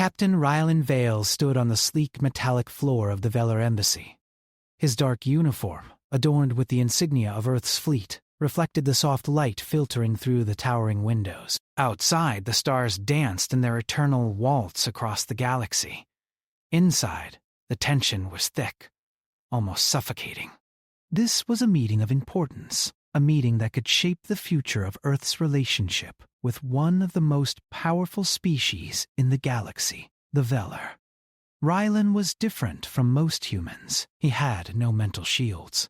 Captain Rylan Vale stood on the sleek metallic floor of the Velar Embassy. His dark uniform, adorned with the insignia of Earth's fleet, reflected the soft light filtering through the towering windows. Outside, the stars danced in their eternal waltz across the galaxy. Inside, the tension was thick, almost suffocating. This was a meeting of importance, a meeting that could shape the future of Earth's relationship with one of the most powerful species in the galaxy, the Velar. Rylan was different from most humans. He had no mental shields.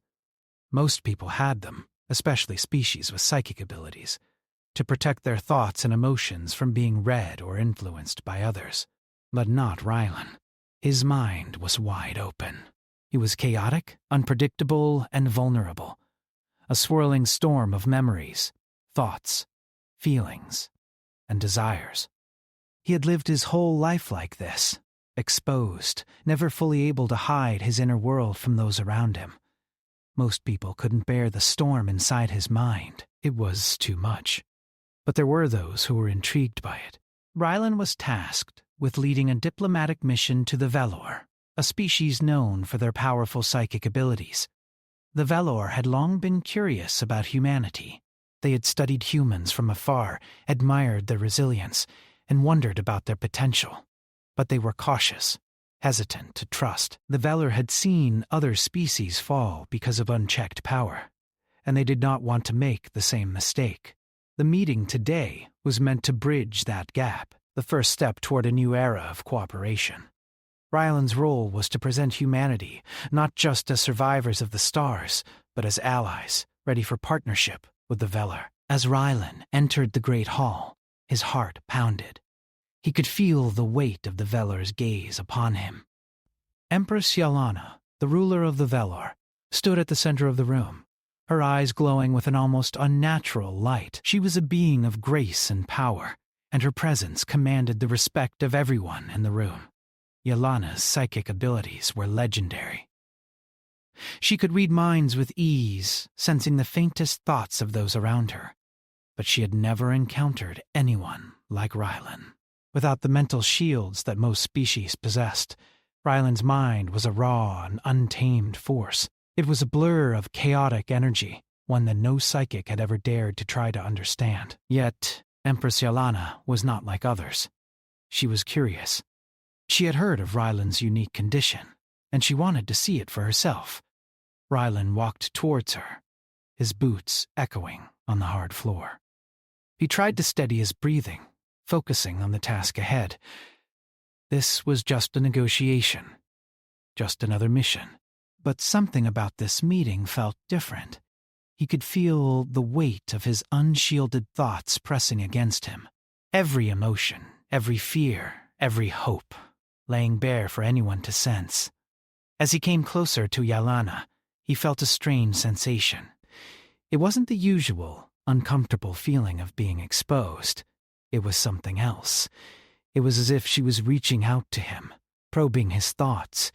Most people had them, especially species with psychic abilities, to protect their thoughts and emotions from being read or influenced by others. But not Rylan. His mind was wide open. He was chaotic, unpredictable, and vulnerable. A swirling storm of memories, thoughts, feelings, and desires. He had lived his whole life like this, exposed, never fully able to hide his inner world from those around him. Most people couldn't bear the storm inside his mind. It was too much. But there were those who were intrigued by it. Rylan was tasked with leading a diplomatic mission to the Velor, a species known for their powerful psychic abilities. The Velor had long been curious about humanity. They had studied humans from afar, admired their resilience, and wondered about their potential. But they were cautious, hesitant to trust. The Velor had seen other species fall because of unchecked power, and they did not want to make the same mistake. The meeting today was meant to bridge that gap, the first step toward a new era of cooperation. Rylan's role was to present humanity not just as survivors of the stars, but as allies, ready for partnership with the Velar. As Rylan entered the Great Hall, his heart pounded. He could feel the weight of the Velar's gaze upon him. Empress Yalana, the ruler of the Velar, stood at the center of the room, her eyes glowing with an almost unnatural light. She was a being of grace and power, and her presence commanded the respect of everyone in the room. Yalana's psychic abilities were legendary. She could read minds with ease, sensing the faintest thoughts of those around her. But she had never encountered anyone like Rylan. Without the mental shields that most species possessed, Rylan's mind was a raw and untamed force. It was a blur of chaotic energy, one that no psychic had ever dared to try to understand. Yet, Empress Yalana was not like others. She was curious. She had heard of Rylan's unique condition, and she wanted to see it for herself. Rylan walked towards her, his boots echoing on the hard floor. He tried to steady his breathing, focusing on the task ahead. This was just a negotiation, just another mission. But something about this meeting felt different. He could feel the weight of his unshielded thoughts pressing against him. Every emotion, every fear, every hope, laying bare for anyone to sense. As he came closer to Yalana, he felt a strange sensation. It wasn't the usual, uncomfortable feeling of being exposed. It was something else. It was as if she was reaching out to him, probing his thoughts,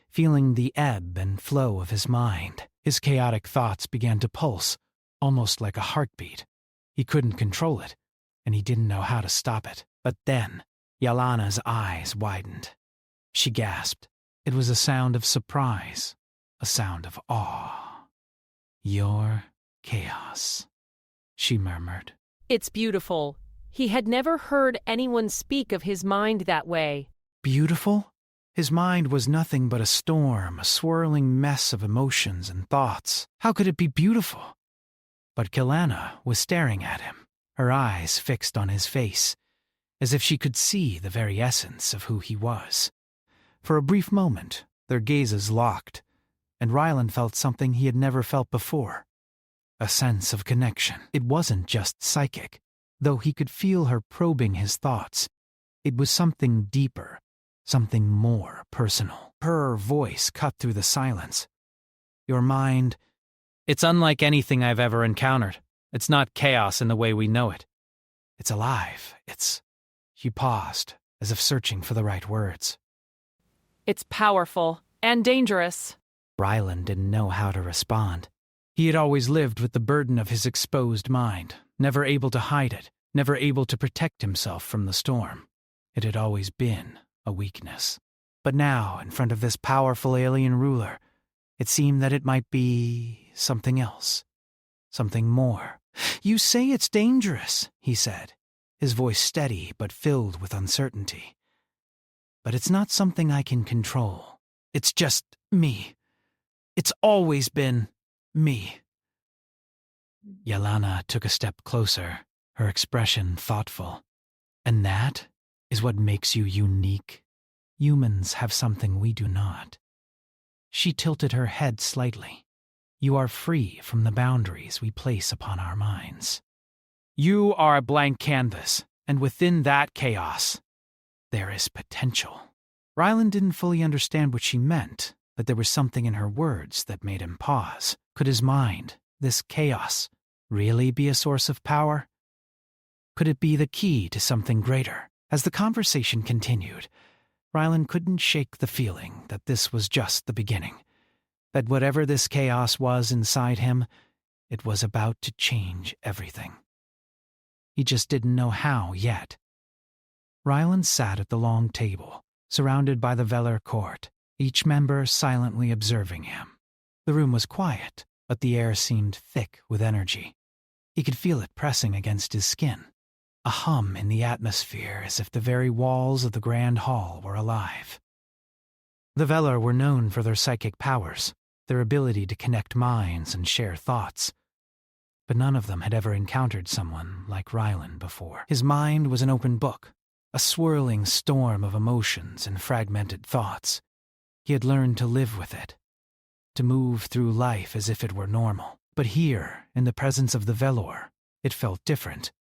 feeling the ebb and flow of his mind. His chaotic thoughts began to pulse, almost like a heartbeat. He couldn't control it, and he didn't know how to stop it. But then, Yalana's eyes widened. She gasped. It was a sound of surprise, a sound of awe. "Your chaos," she murmured. "It's beautiful." He had never heard anyone speak of his mind that way. Beautiful? His mind was nothing but a storm, a swirling mess of emotions and thoughts. How could it be beautiful? But Yalana was staring at him, her eyes fixed on his face, as if she could see the very essence of who he was. For a brief moment, their gazes locked, and Rylan felt something he had never felt before. A sense of connection. It wasn't just psychic. Though he could feel her probing his thoughts, it was something deeper, something more personal. Her voice cut through the silence. "Your mind, it's unlike anything I've ever encountered. It's not chaos in the way we know it. It's alive. It's..." She paused, as if searching for the right words. "It's powerful and dangerous." Rylan didn't know how to respond. He had always lived with the burden of his exposed mind, never able to hide it, never able to protect himself from the storm. It had always been a weakness. But now, in front of this powerful alien ruler, it seemed that it might be something else, something more. "You say it's dangerous," he said, his voice steady but filled with uncertainty. "But it's not something I can control. It's just me. It's always been me." Yelena took a step closer, her expression thoughtful. "And that is what makes you unique. Humans have something we do not." She tilted her head slightly. "You are free from the boundaries we place upon our minds. You are a blank canvas, and within that chaos, there is potential." Rylan didn't fully understand what she meant, but there was something in her words that made him pause. Could his mind, this chaos, really be a source of power? Could it be the key to something greater? As the conversation continued, Rylan couldn't shake the feeling that this was just the beginning, that whatever this chaos was inside him, it was about to change everything. He just didn't know how yet. Rylan sat at the long table, surrounded by the Velar court, each member silently observing him. The room was quiet, but the air seemed thick with energy. He could feel it pressing against his skin, a hum in the atmosphere as if the very walls of the grand hall were alive. The Velar were known for their psychic powers, their ability to connect minds and share thoughts. But none of them had ever encountered someone like Rylan before. His mind was an open book, a swirling storm of emotions and fragmented thoughts. He had learned to live with it, to move through life as if it were normal. But here, in the presence of the Velor, it felt different.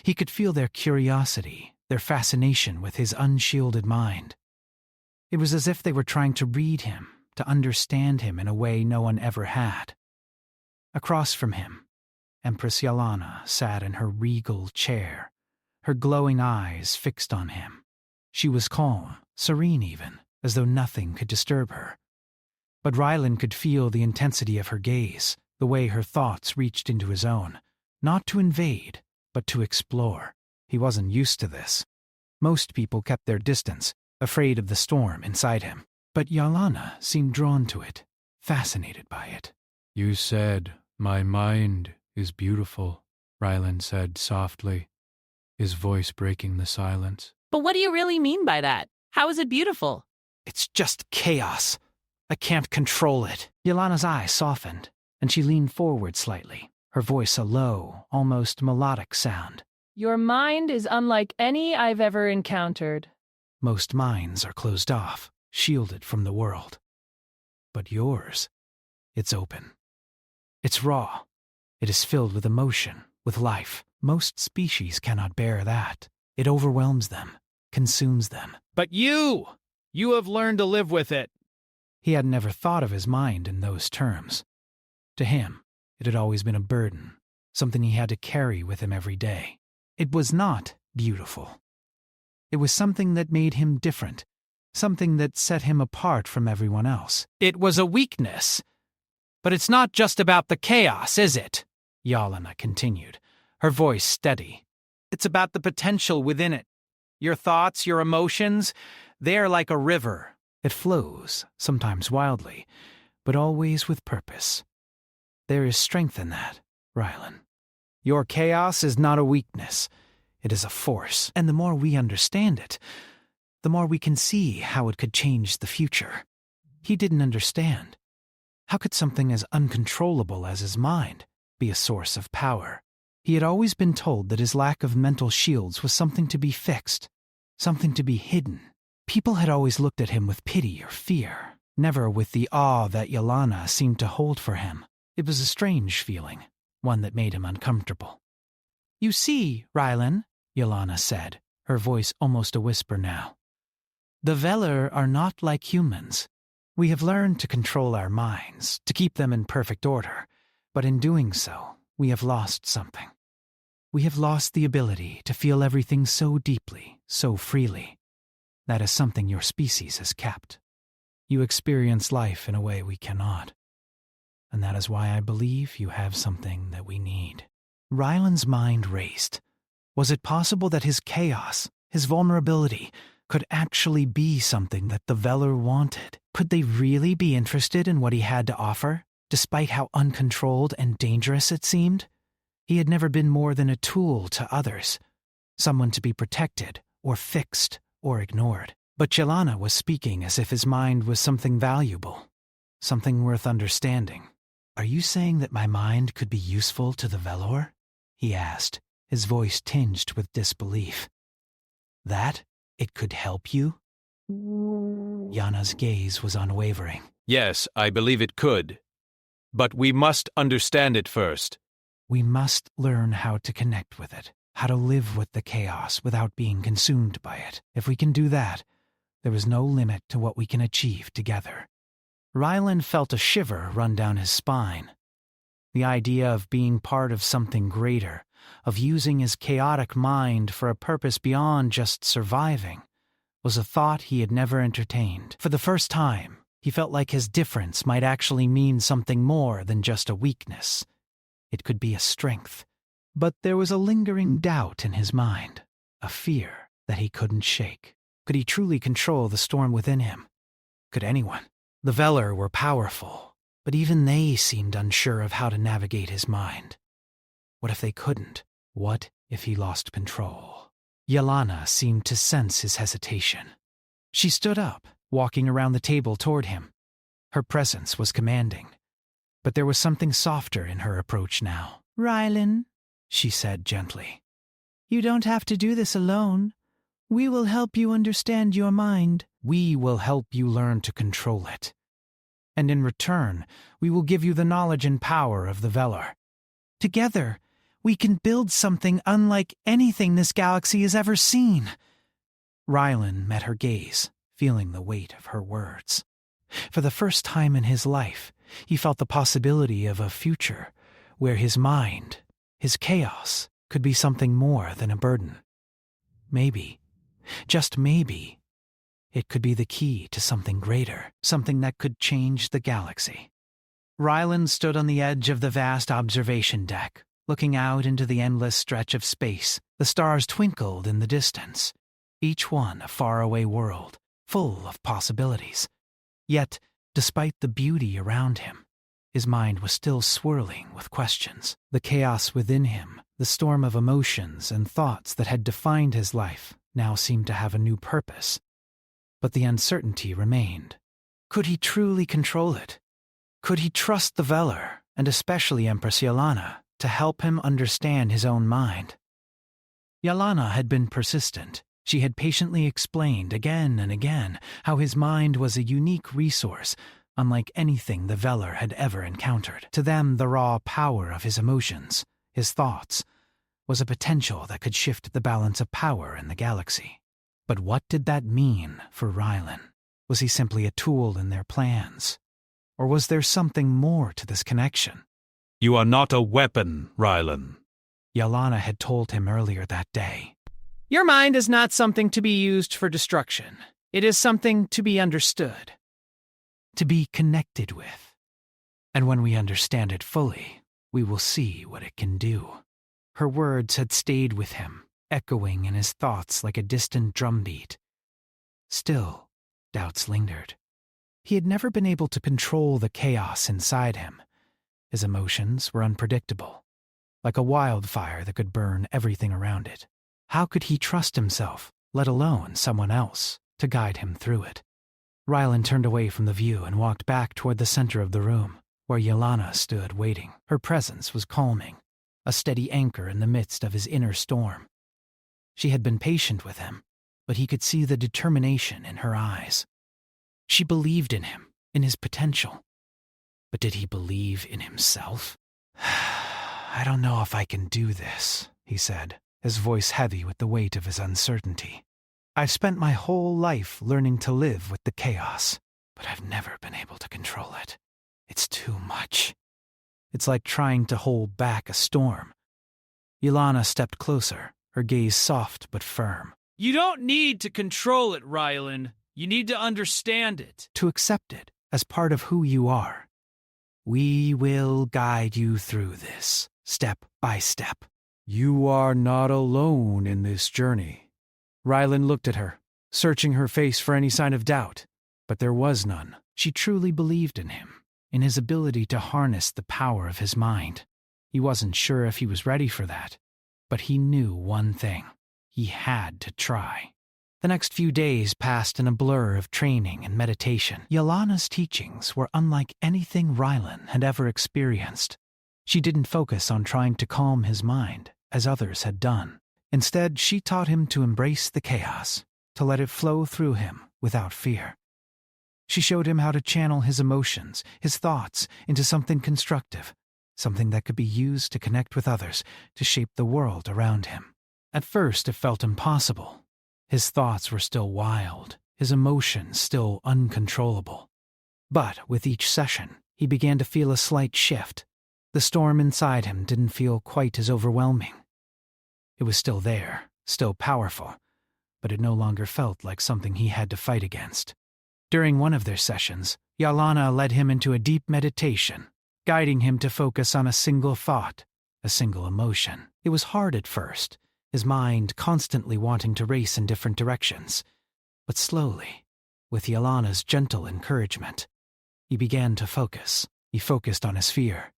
He could feel their curiosity, their fascination with his unshielded mind. It was as if they were trying to read him, to understand him in a way no one ever had. Across from him, Empress Yelena sat in her regal chair, her glowing eyes fixed on him. She was calm, serene even, as though nothing could disturb her. But Rylan could feel the intensity of her gaze, the way her thoughts reached into his own, not to invade, but to explore. He wasn't used to this. Most people kept their distance, afraid of the storm inside him. But Yelena seemed drawn to it, fascinated by it. "You said, my mind is beautiful," Rylan said softly, his voice breaking the silence. But what do you really mean by that? How is it beautiful? "It's just chaos. I can't control it." Yelena's eyes softened, and she leaned forward slightly, her voice a low, almost melodic sound. Your mind is unlike any I've ever encountered. Most minds are closed off, shielded from the world. But yours, it's open. It's raw. It is filled with emotion, with life. Most species cannot bear that. It overwhelms them, consumes them. But you have learned to live with it. He had never thought of his mind in those terms. To him, it had always been a burden, something he had to carry with him every day. It was not beautiful. It was something that made him different, something that set him apart from everyone else. It was a weakness. But it's not just about the chaos, is it? Yelena continued, her voice steady. It's about the potential within it. Your thoughts, your emotions, they're like a river. It flows, sometimes wildly, but always with purpose. There is strength in that, Rylan. Your chaos is not a weakness. It is a force. And the more we understand it, the more we can see how it could change the future. He didn't understand. How could something as uncontrollable as his mind be a source of power? He had always been told that his lack of mental shields was something to be fixed, something to be hidden. People had always looked at him with pity or fear, never with the awe that Yelena seemed to hold for him. It was a strange feeling, one that made him uncomfortable. You see, Rylan, Yelena said, her voice almost a whisper now. The Velar are not like humans. We have learned to control our minds, to keep them in perfect order, but in doing so, we have lost something. We have lost the ability to feel everything so deeply, so freely. That is something your species has kept. You experience life in a way we cannot. And that is why I believe you have something that we need. Rylan's mind raced. Was it possible that his chaos, his vulnerability, could actually be something that the Velar wanted. Could they really be interested in what he had to offer, despite how uncontrolled and dangerous it seemed? He had never been more than a tool to others, someone to be protected or fixed or ignored. But Jelana was speaking as if his mind was something valuable, something worth understanding. "Are you saying that my mind could be useful to the Velor?" he asked, his voice tinged with disbelief. "That it could help you?" Yana's gaze was unwavering. Yes, I believe it could. But we must understand it first. We must learn how to connect with it, how to live with the chaos without being consumed by it. If we can do that, there is no limit to what we can achieve together. Ryland felt a shiver run down his spine. The idea of being part of something greater, of using his chaotic mind for a purpose beyond just surviving, was a thought he had never entertained. For the first time, he felt like his difference might actually mean something more than just a weakness. It could be a strength. But there was a lingering doubt in his mind, a fear that he couldn't shake. Could he truly control the storm within him? Could anyone? The Velar were powerful, but even they seemed unsure of how to navigate his mind. What if they couldn't? What if he lost control? Yelena seemed to sense his hesitation. She stood up, walking around the table toward him. Her presence was commanding, but there was something softer in her approach now. "Rylan," she said gently, "you don't have to do this alone. We will help you understand your mind. We will help you learn to control it. And in return, we will give you the knowledge and power of the Velar. Together, we can build something unlike anything this galaxy has ever seen." Rylan met her gaze, feeling the weight of her words. For the first time in his life, he felt the possibility of a future where his mind, his chaos, could be something more than a burden. Maybe, just maybe, it could be the key to something greater, something that could change the galaxy. Ryland stood on the edge of the vast observation deck, looking out into the endless stretch of space. The stars twinkled in the distance, each one a faraway world, full of possibilities. Yet, despite the beauty around him, his mind was still swirling with questions. The chaos within him, the storm of emotions and thoughts that had defined his life, now seemed to have a new purpose. But the uncertainty remained. Could he truly control it? Could he trust the Velar, and especially Empress Yelena, to help him understand his own mind? Yelena had been persistent. She had patiently explained again and again how his mind was a unique resource, unlike anything the Velar had ever encountered. To them, the raw power of his emotions, his thoughts, was a potential that could shift the balance of power in the galaxy. But what did that mean for Rylan? Was he simply a tool in their plans? Or was there something more to this connection? "You are not a weapon, Rylan," Yelena had told him earlier that day. "Your mind is not something to be used for destruction. It is something to be understood, to be connected with. And when we understand it fully, we will see what it can do." Her words had stayed with him, echoing in his thoughts like a distant drumbeat. Still, doubts lingered. He had never been able to control the chaos inside him. His emotions were unpredictable, like a wildfire that could burn everything around it. How could he trust himself, let alone someone else, to guide him through it? Rylan turned away from the view and walked back toward the center of the room, where Yelena stood waiting. Her presence was calming, a steady anchor in the midst of his inner storm. She had been patient with him, but he could see the determination in her eyes. She believed in him, in his potential. But did he believe in himself? "I don't know if I can do this," he said, his voice heavy with the weight of his uncertainty. "I've spent my whole life learning to live with the chaos, but I've never been able to control it. It's too much. It's like trying to hold back a storm." Yelena stepped closer, her gaze soft but firm. "You don't need to control it, Rylan. You need to understand it. To accept it as part of who you are. We will guide you through this, step by step." "You are not alone in this journey." Rylan looked at her, searching her face for any sign of doubt. But there was none. She truly believed in him, in his ability to harness the power of his mind. He wasn't sure if he was ready for that, but he knew one thing. He had to try. The next few days passed in a blur of training and meditation. Yelana's teachings were unlike anything Rylan had ever experienced. She didn't focus on trying to calm his mind, as others had done. Instead, she taught him to embrace the chaos, to let it flow through him without fear. She showed him how to channel his emotions, his thoughts, into something constructive, something that could be used to connect with others, to shape the world around him. At first, it felt impossible. His thoughts were still wild, his emotions still uncontrollable. But with each session, he began to feel a slight shift. The storm inside him didn't feel quite as overwhelming. It was still there, still powerful, but it no longer felt like something he had to fight against. During one of their sessions, Yelana led him into a deep meditation, guiding him to focus on a single thought, a single emotion. It was hard at first, his mind constantly wanting to race in different directions. But slowly, with Yelana's gentle encouragement, he began to focus. He focused on his fear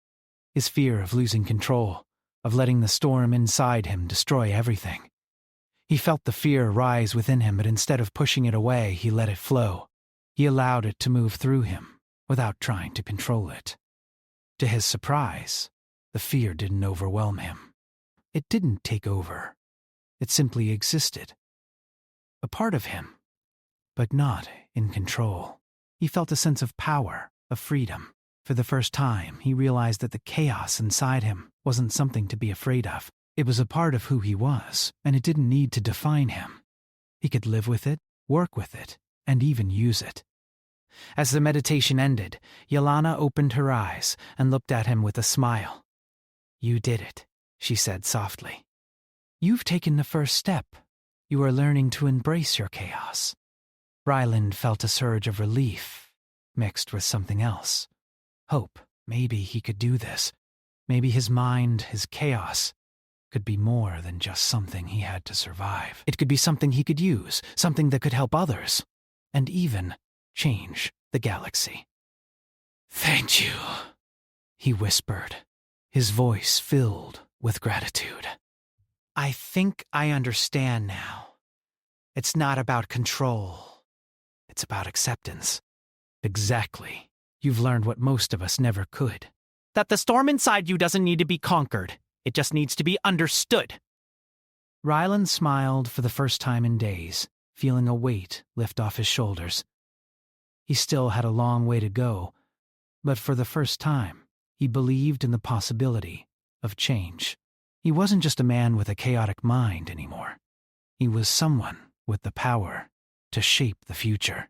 of losing control, of letting the storm inside him destroy everything. He felt the fear rise within him, but instead of pushing it away, he let it flow. He allowed it to move through him, without trying to control it. To his surprise, the fear didn't overwhelm him. It didn't take over. It simply existed. A part of him, but not in control. He felt a sense of power, of freedom. For the first time, he realized that the chaos inside him wasn't something to be afraid of. It was a part of who he was, and it didn't need to define him. He could live with it, work with it, and even use it. As the meditation ended, Yelana opened her eyes and looked at him with a smile. "You did it," she said softly. "You've taken the first step. You are learning to embrace your chaos." Ryland felt a surge of relief, mixed with something else. Hope. Maybe he could do this. Maybe his mind, his chaos, could be more than just something he had to survive. It could be something he could use, something that could help others, and even change the galaxy. "Thank you," he whispered, his voice filled with gratitude. "I think I understand now. It's not about control. It's about acceptance." "Exactly. You've learned what most of us never could. That the storm inside you doesn't need to be conquered. It just needs to be understood." Ryland smiled for the first time in days, feeling a weight lift off his shoulders. He still had a long way to go, but for the first time, he believed in the possibility of change. He wasn't just a man with a chaotic mind anymore. He was someone with the power to shape the future.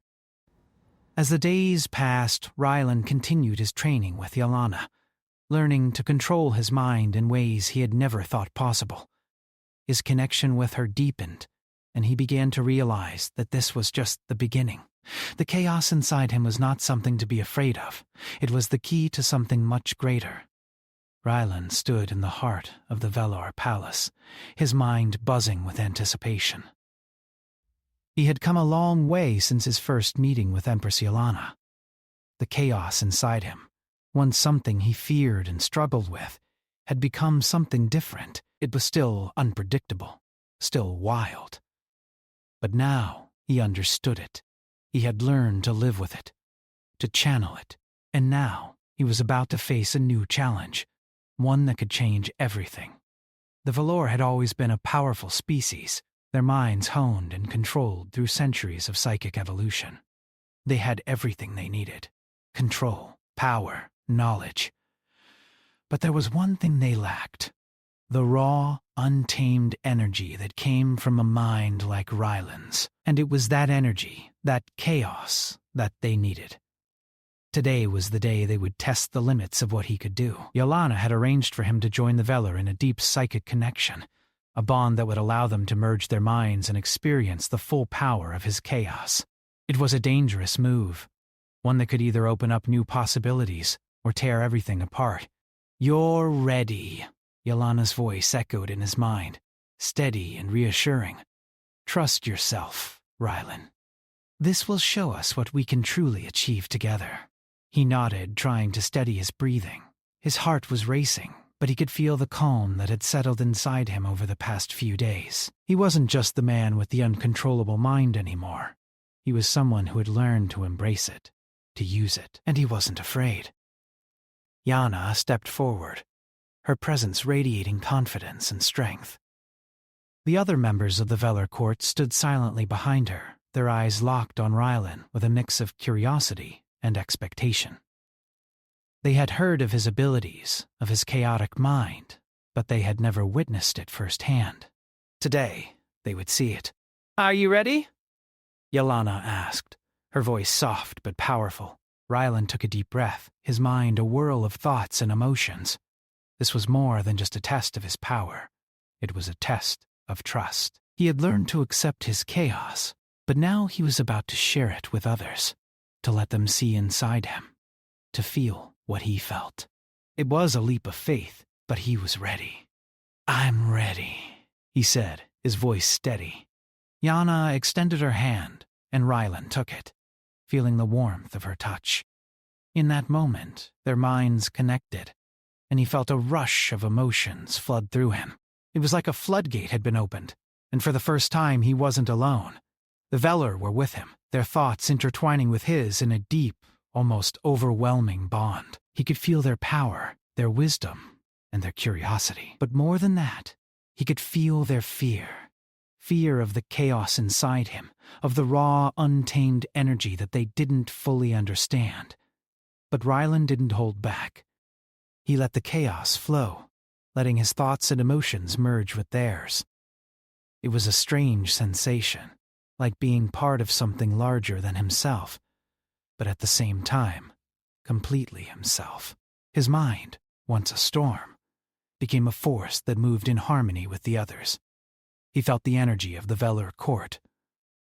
As the days passed, Ryland continued his training with Yelana, learning to control his mind in ways he had never thought possible. His connection with her deepened, and he began to realize that this was just the beginning. The chaos inside him was not something to be afraid of. It was the key to something much greater. Ryland stood in the heart of the Velar Palace, his mind buzzing with anticipation. He had come a long way since his first meeting with Empress Yelana. The chaos inside him, once something he feared and struggled with, had become something different. It was still unpredictable, still wild. But now he understood it. He had learned to live with it, to channel it, and now he was about to face a new challenge, one that could change everything. The Valor had always been a powerful species, their minds honed and controlled through centuries of psychic evolution. They had everything they needed: control, power, knowledge. But there was one thing they lacked: the raw, untamed energy that came from a mind like Ryland's. And it was that energy, that chaos, that they needed. Today was the day they would test the limits of what he could do. Yelana had arranged for him to join the Velar in a deep psychic connection, a bond that would allow them to merge their minds and experience the full power of his chaos. It was a dangerous move, one that could either open up new possibilities or tear everything apart. "You're ready," Yelana's voice echoed in his mind, steady and reassuring. "Trust yourself. Rylan. "This will show us what we can truly achieve together." He nodded, trying to steady his breathing. His heart was racing, but he could feel the calm that had settled inside him over the past few days. He wasn't just the man with the uncontrollable mind anymore. He was someone who had learned to embrace it, to use it, and he wasn't afraid. Yana stepped forward, her presence radiating confidence and strength. The other members of the Velar court stood silently behind her, their eyes locked on Rylan with a mix of curiosity and expectation. They had heard of his abilities, of his chaotic mind, but they had never witnessed it firsthand. Today, they would see it. Are you ready? Yelena asked, her voice soft but powerful. Rylan took a deep breath, his mind a whirl of thoughts and emotions. This was more than just a test of his power. It was a test of trust. He had learned to accept his chaos, but now he was about to share it with others, to let them see inside him, to feel what he felt. It was a leap of faith, but he was ready. "I'm ready," he said, his voice steady. Yana extended her hand, and Rylan took it, feeling the warmth of her touch. In that moment, their minds connected, and he felt a rush of emotions flood through him. It was like a floodgate had been opened, and for the first time he wasn't alone. The Velar were with him, their thoughts intertwining with his in a deep, almost overwhelming bond. He could feel their power, their wisdom, and their curiosity. But more than that, he could feel their fear. Fear of the chaos inside him, of the raw, untamed energy that they didn't fully understand. But Rylan didn't hold back. He let the chaos flow, letting his thoughts and emotions merge with theirs. It was a strange sensation, like being part of something larger than himself, but at the same time, completely himself. His mind, once a storm, became a force that moved in harmony with the others. He felt the energy of the Velar court,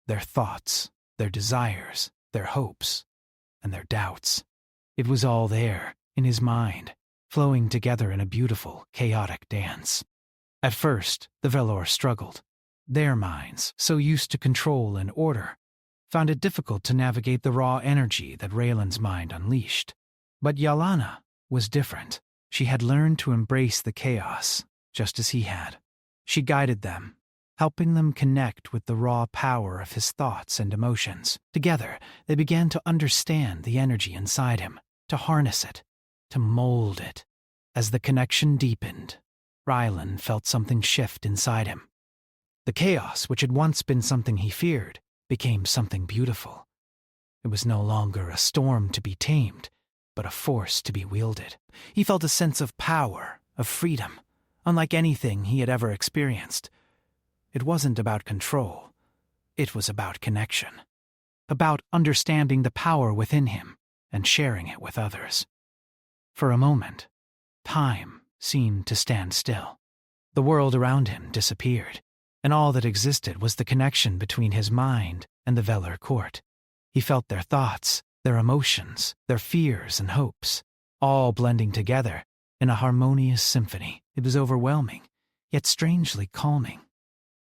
their thoughts, their desires, their hopes, and their doubts. It was all there, in his mind, flowing together in a beautiful, chaotic dance. At first, the Velar struggled. Their minds, so used to control and order, found it difficult to navigate the raw energy that Raylan's mind unleashed. But Yelena was different. She had learned to embrace the chaos, just as he had. She guided them, helping them connect with the raw power of his thoughts and emotions. Together, they began to understand the energy inside him, to harness it, to mold it. As the connection deepened, Rylan felt something shift inside him. The chaos, which had once been something he feared, became something beautiful. It was no longer a storm to be tamed, but a force to be wielded. He felt a sense of power, of freedom, unlike anything he had ever experienced. It wasn't about control. It was about connection, about understanding the power within him and sharing it with others. For a moment, time seemed to stand still. The world around him disappeared, and all that existed was the connection between his mind and the Velar court. He felt their thoughts, their emotions, their fears and hopes, all blending together in a harmonious symphony. It was overwhelming, yet strangely calming.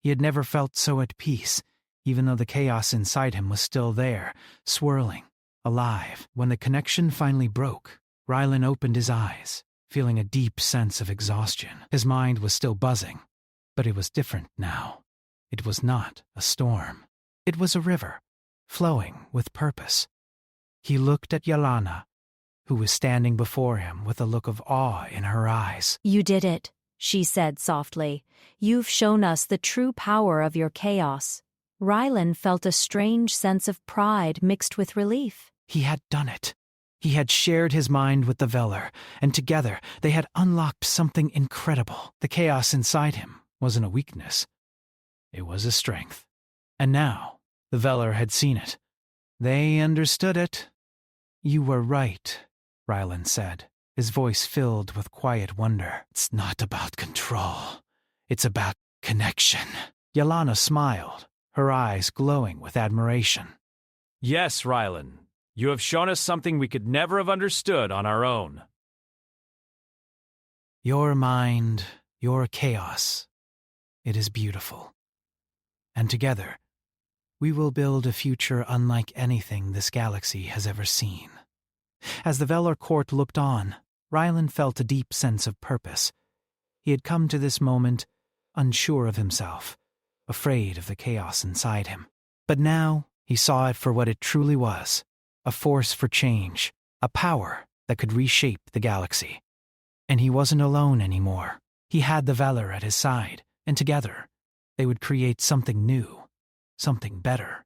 He had never felt so at peace, even though the chaos inside him was still there, swirling, alive. When the connection finally broke, Rylan opened his eyes, feeling a deep sense of exhaustion. His mind was still buzzing, but it was different now. It was not a storm. It was a river, flowing with purpose. He looked at Yelena, who was standing before him with a look of awe in her eyes. "You did it," she said softly. "You've shown us the true power of your chaos." Rylan felt a strange sense of pride mixed with relief. He had done it. He had shared his mind with the Velar, and together they had unlocked something incredible. The chaos inside him wasn't a weakness. It was a strength. And now, the Velar had seen it. They understood it. "You were right," Rylan said, his voice filled with quiet wonder. "It's not about control. It's about connection." Yelena smiled, her eyes glowing with admiration. Yes, Rylan. You have shown us something we could never have understood on our own. Your mind, your chaos. It is beautiful. And together, We will build a future unlike anything this galaxy has ever seen. As the Velar court looked on, Rylan felt a deep sense of purpose. He had come to this moment unsure of himself, afraid of the chaos inside him. But now he saw it for what it truly was, a force for change, a power that could reshape the galaxy. And he wasn't alone anymore. He had the Velar at his side, and together they would create something new, something better.